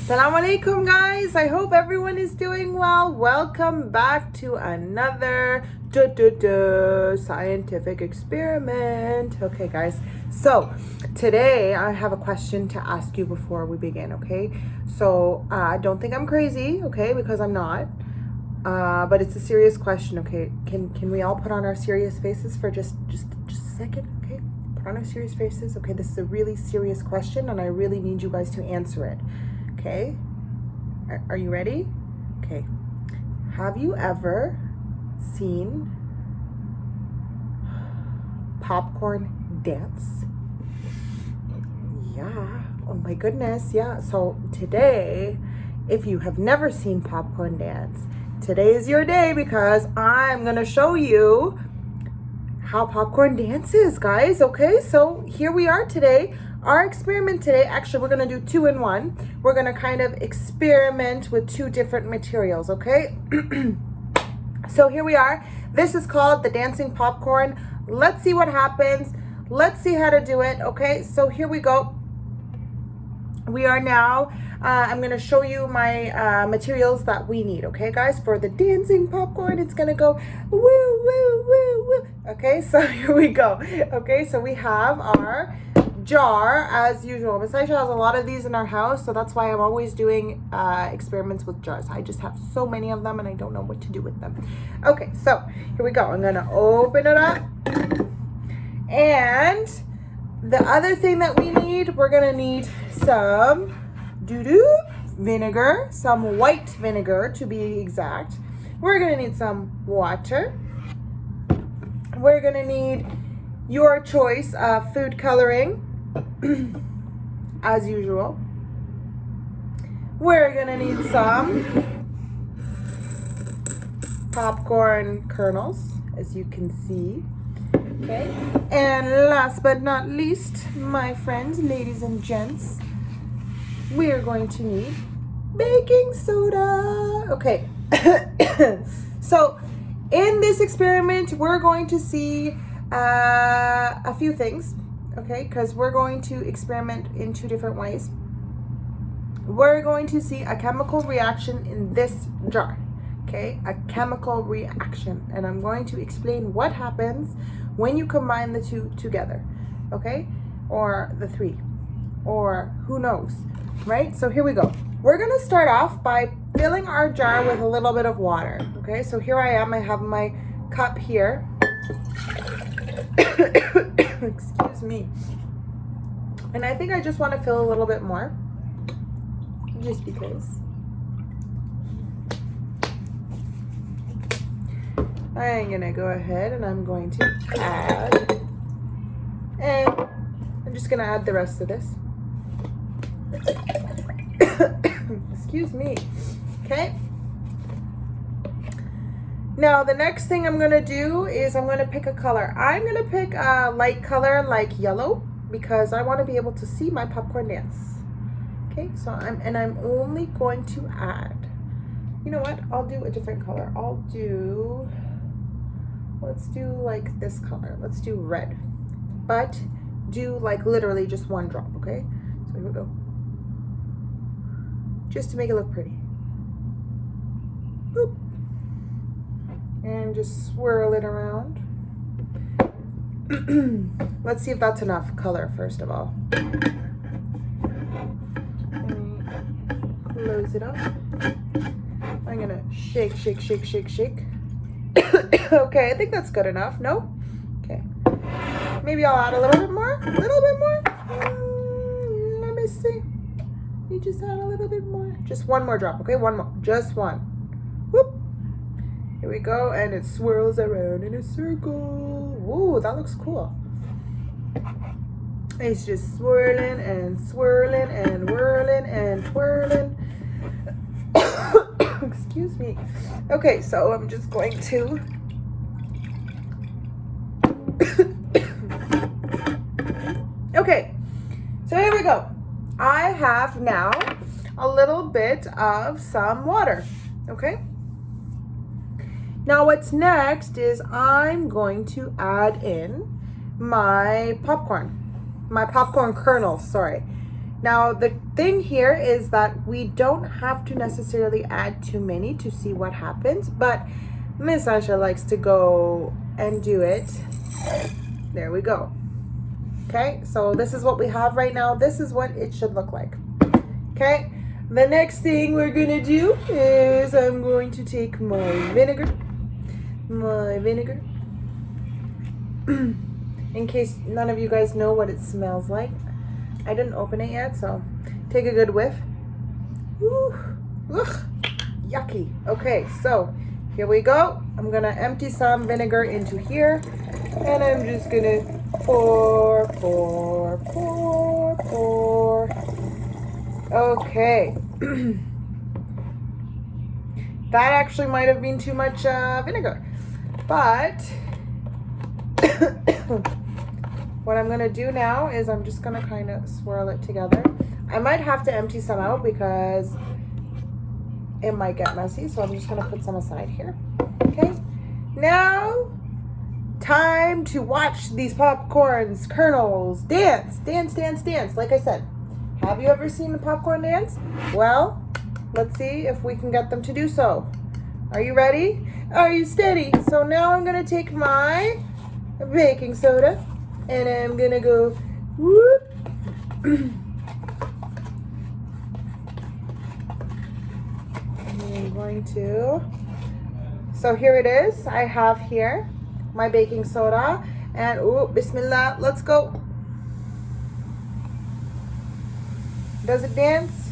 Assalamu alaikum, guys. I hope everyone is doing well. Welcome back to another scientific experiment. Okay, guys. So today I have a question to ask you before we begin. Okay. So don't think I'm crazy. Okay, because I'm not. But it's a serious question. Okay. Can we all put on our serious faces for just a second? Okay. Put on our serious faces. Okay. This is a really serious question, and I really need you guys to answer it. Okay, are you ready? Okay, have you ever seen popcorn dance? Yeah, oh my goodness, yeah. So today, if you have never seen popcorn dance, today is your day because I'm gonna show you how popcorn dances, guys. Okay, so here we are today. Our experiment today, actually, we're going to do 2 in 1. We're going to kind of experiment with 2 different materials, okay? So here we are. This is called the dancing popcorn. Let's see what happens. Let's see how to do it, okay? So here we go. We are now, I'm going to show you my materials that we need, okay, guys? For the dancing popcorn, it's going to go woo, woo, woo, woo. Okay, so here we go. Okay, so we have our jar as usual. Miss Aisha has a lot of these in our house, so that's why I'm always doing experiments with jars. I just have so many of them and I don't know what to do with them. Okay, so here we go. I'm gonna open it up, and the other thing that we need, we're gonna need some vinegar, some white vinegar to be exact. We're gonna need some water. We're gonna need your choice of food coloring as usual. We're gonna need some popcorn kernels, as you can see. Okay, and last but not least, my friends, ladies and gents, we are going to need baking soda. Okay, so in this experiment, we're going to see a few things, okay, because we're going to experiment in 2 different ways. We're going to see a chemical reaction in this jar, okay, a chemical reaction, and I'm going to explain what happens when you combine the 2 together, okay, or the 3, or who knows, right? So here we go. We're going to start off by filling our jar with a little bit of water, okay? So here I am. I have my cup here. Excuse me. And I think I just want to fill a little bit more, just because. I'm gonna go ahead and I'm going to add, and I'm just gonna add the rest of this. Excuse me. Okay. Now the next thing I'm gonna do is I'm gonna pick a color. I'm gonna pick a light color like yellow because I want to be able to see my popcorn dance. Okay, so I'm only going to add, you know what, I'll do a different color. Let's do like this color. Let's do red, but do like literally just 1 drop, okay? So here we go. Just to make it look pretty. Boop. And just swirl it around. Let's see if that's enough color first of all. Close it up. I'm gonna shake, shake, shake, shake, shake. Okay, I think that's good enough. No? Okay. Maybe I'll add a little bit more. A little bit more. Let me see. You just add a little bit more. Just 1 more drop, okay? 1 more. Just 1. Whoop. Here we go, and it swirls around in a circle. Ooh, that looks cool. It's just swirling and swirling and whirling and twirling. Excuse me. Okay, so I'm just going to okay, so here we go. I have now a little bit of some water, okay? Now what's next is I'm going to add in my popcorn kernels, sorry. Now, the thing here is that we don't have to necessarily add too many to see what happens, but Miss Asha likes to go and do it. There we go. Okay, so this is what we have right now. This is what it should look like. Okay, the next thing we're gonna do is I'm going to take my vinegar. In case none of you guys know what it smells like. I didn't open it yet, so take a good whiff. Woo, ugh, yucky. Okay, so here we go. I'm gonna empty some vinegar into here, and I'm just gonna pour. Okay. That actually might have been too much vinegar, but what I'm gonna do now is I'm just gonna kind of swirl it together. I might have to empty some out because it might get messy, so I'm just gonna put some aside here. Okay, now time to watch these popcorns kernels dance. Like I said, have you ever seen the popcorn dance? Well, let's see if we can get them to do so. Are you ready? Are you steady? So now I'm gonna take my baking soda and I'm gonna go whoop. I'm going to, so here it is. I have here my baking soda and ooh, bismillah, let's go. Does it dance?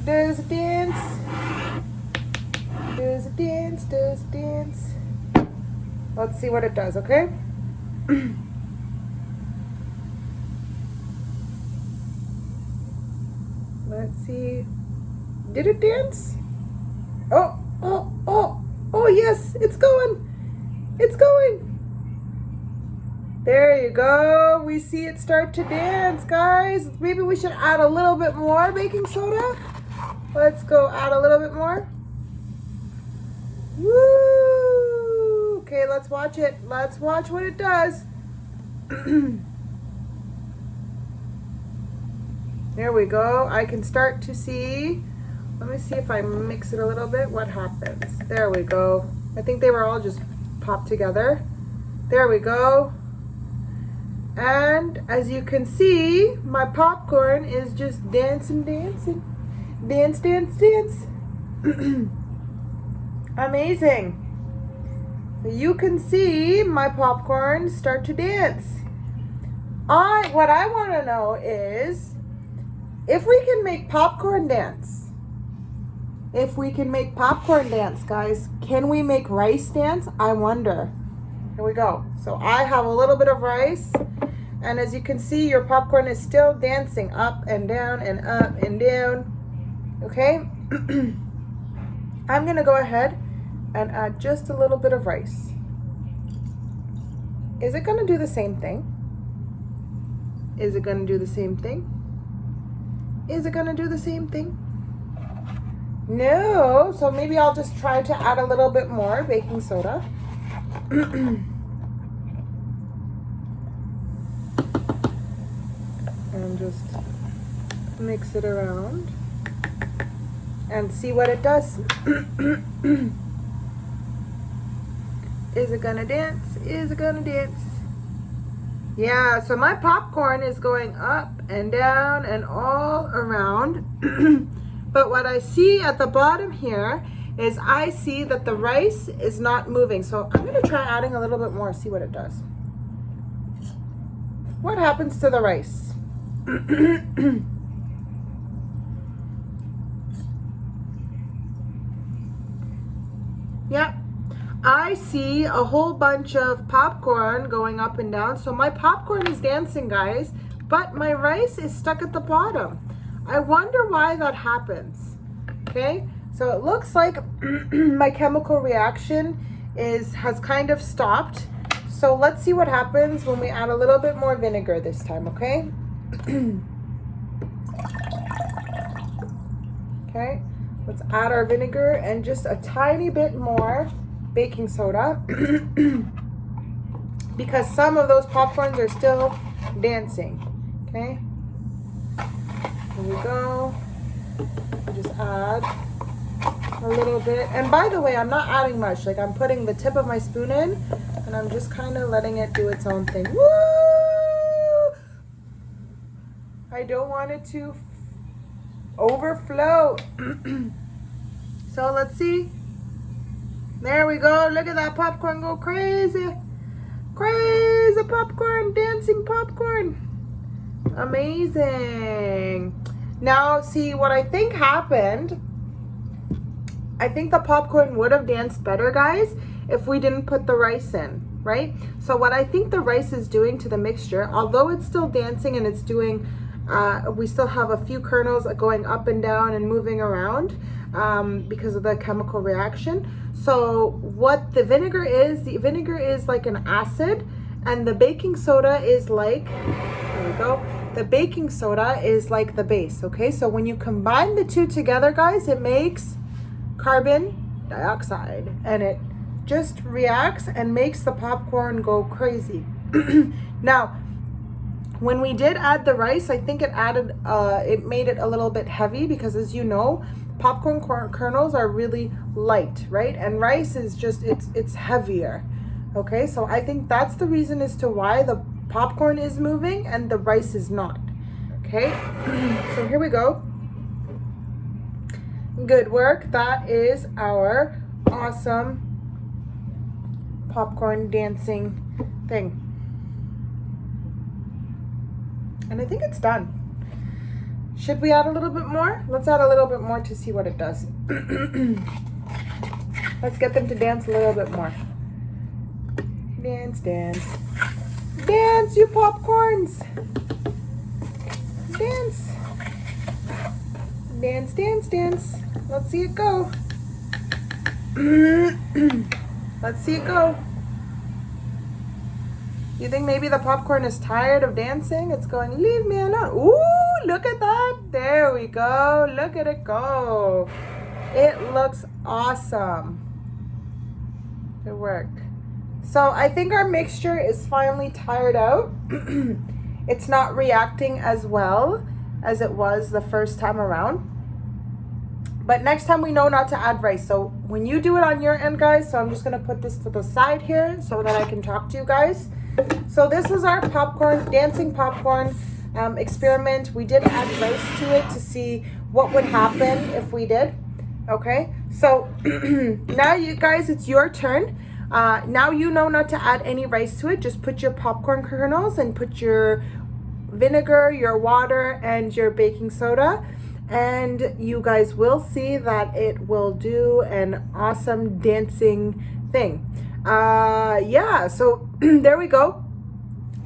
Does it dance? Does it dance? Does it dance? Let's see what it does, okay? Let's see. Did it dance? Oh, yes, it's going. It's going. There you go. We see it start to dance, guys. Maybe we should add a little bit more baking soda. Let's go add a little bit more. Woo! Okay, let's watch it. Let's watch what it does. There we go. I can start to see. Let me see if I mix it a little bit. What happens? There we go. I think they were all just popped together. There we go. And as you can see, my popcorn is just dancing. Dance. Amazing. You can see my popcorn start to dance. What I want to know is if we can make popcorn dance. If we can make popcorn dance, guys, can we make rice dance? I wonder. Here we go. So I have a little bit of rice. And as you can see, your popcorn is still dancing up and down and up and down. Okay? I'm going to go ahead and add just a little bit of rice. Is it going to do the same thing? Is it going to do the same thing? Is it going to do the same thing? No. So maybe I'll just try to add a little bit more baking soda. And just mix it around and see what it does. Is it gonna dance? Is it gonna dance? Yeah, so my popcorn is going up and down and all around. But what I see at the bottom here is I see that the rice is not moving. So I'm gonna try adding a little bit more, see what it does. What happens to the rice? Yeah, I see a whole bunch of popcorn going up and down. So my popcorn is dancing, guys, but my rice is stuck at the bottom. I wonder why that happens. Okay, so it looks like my chemical reaction has kind of stopped. So let's see what happens when we add a little bit more vinegar this time, okay? Okay, let's add our vinegar and just a tiny bit more baking soda because some of those popcorns are still dancing. Okay, Here we go. Just add a little bit. And by the way, I'm not adding much. Like, I'm putting the tip of my spoon in and I'm just kind of letting it do its own thing. Woo! I don't want it to overflow. So let's see. There we go. Look at that popcorn go crazy. Crazy popcorn, dancing popcorn. Amazing. Now, see what I think happened. I think the popcorn would have danced better, guys, if we didn't put the rice in, right? So what I think the rice is doing to the mixture, although it's still dancing and it's doing, we still have a few kernels going up and down and moving around because of the chemical reaction. So what the vinegar is like an acid, and the baking soda is like, there we go, the baking soda is like the base, okay? So when you combine the two together, guys, it makes carbon dioxide, and it just reacts and makes the popcorn go crazy. Now, when we did add the rice, I think it added, it made it a little bit heavy because, as you know, popcorn kernels are really light, right? And rice is just, it's heavier, okay? So I think that's the reason as to why the popcorn is moving and the rice is not, okay? So here we go. Good work. That is our awesome popcorn dancing thing. And I think it's done. Should we add a little bit more? Let's add a little bit more to see what it does. Let's get them to dance a little bit more. Dance, dance. Dance, you popcorns. Dance. Dance, dance, dance. Let's see it go. Let's see it go. You think maybe the popcorn is tired of dancing? It's going, leave me alone. Ooh, look at that. There we go. Look at it go. It looks awesome. Good work. So I think our mixture is finally tired out. It's not reacting as well as it was the first time around. But next time we know not to add rice. So when you do it on your end, guys, so I'm just going to put this to the side here so that I can talk to you guys. So this is our popcorn, dancing popcorn experiment. We did add rice to it to see what would happen if we did. Okay, so now you guys, it's your turn. Now you know not to add any rice to it. Just put your popcorn kernels and put your vinegar, your water, and your baking soda. And you guys will see that it will do an awesome dancing thing. Yeah, so there we go.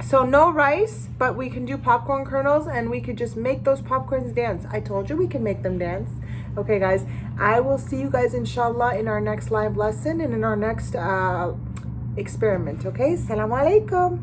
So no rice, but we can do popcorn kernels and we could just make those popcorns dance. I told you we can make them dance. Okay, guys, I will see you guys inshallah in our next live lesson and in our next experiment. Okay, Assalamu alaikum.